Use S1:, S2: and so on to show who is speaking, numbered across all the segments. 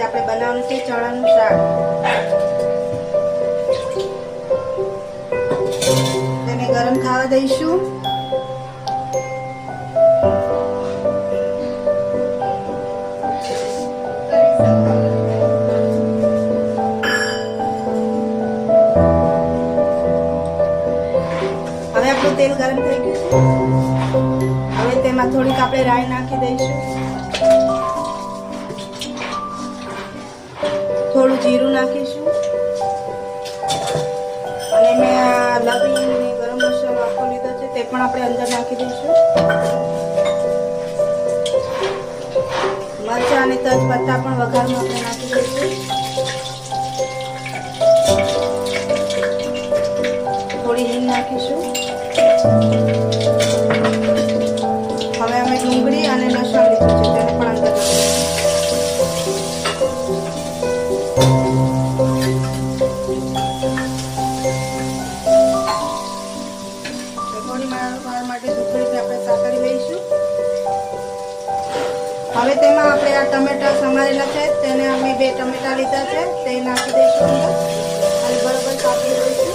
S1: આપણે બનાવવાનું છે ચણાનું શાક. તેને ગરમ થવા દઈશું. હવે આપણું તેલ ગરમ થઈ ગયું છે. હવે તેમાં થોડીક આપણે રાઈ નાખી દઈશું. થોડું જીરું નાખીશું અને મેં આ લવિંગ અને ગરમ મસાલો આખો લીધો છે તે પણ આપણે અંદર નાખી દઈશું. મરચાં અને તેજપત્તા પણ વઘારમાં આપણે નાખી દઈશું. થોડી હિંગ નાખીશું. હવે અમે ડુંગળી અને લસણ લીધું છે તેને પણ અંદર નાખીશું. હવે તેમાં આપણે આ ટમેટા સમારેલા છે તેને અમે 2 ટમેટા લીધા છે તે નાખી દઈશું અંદર અને બરોબર કાપી દઈશું.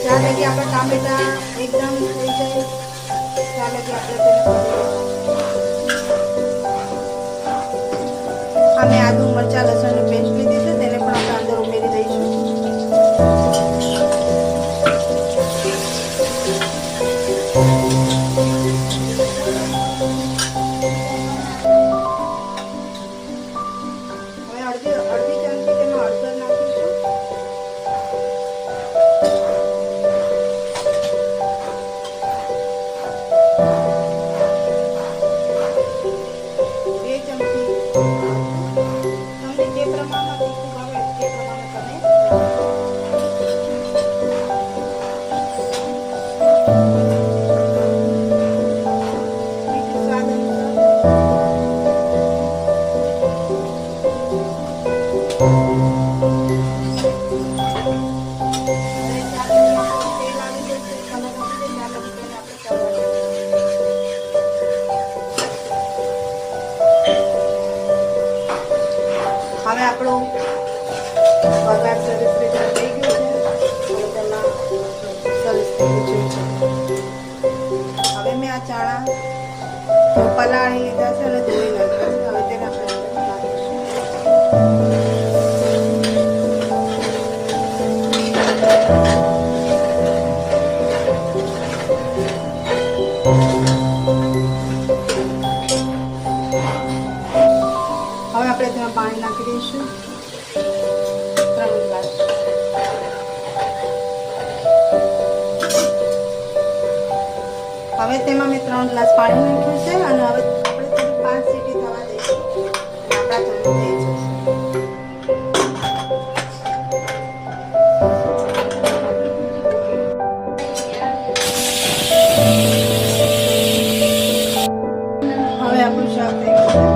S1: જ્યાં લગી આપણા ટામેટા એકદમ થઈ જાય ત્યાં લગી આપણે તેને અમે આદુ મરચાં લસણની પેસ્ટ લીધી છે તેને પણ આપણે અંદર ઉમેરી દઈશું. અડધી ચમચી તેમાં હળદર નાખીશું. બે ચમચી તમને જે પ્રમાણમાં તીખું ભાવે તે પ્રમાણે તમે મીઠું સ્વાદ અનુસાર. હવે આપણું વઘાર સરસ રીતે થઈ ગયું છે અને તેમાં સરસ થઈ ગયું છે. હવે મેં આ ચણા પલાળી લીધા છે અને ધોઈ નાખ્યા છે. હવે તેને આપણે નાખીશું. હવે આપણે તેમાં પાણી નાખી દઈશું 3 ગ્લાસ. હવે તેમાં મેં 3 ગ્લાસ પાણી નાખ્યું છે અને હવે આપણે તેને 5 સીટી થવા દઈશું. આપણા ઠંડુ થઈ જશે. હવે આપણું શાક થઈ ગયું છે.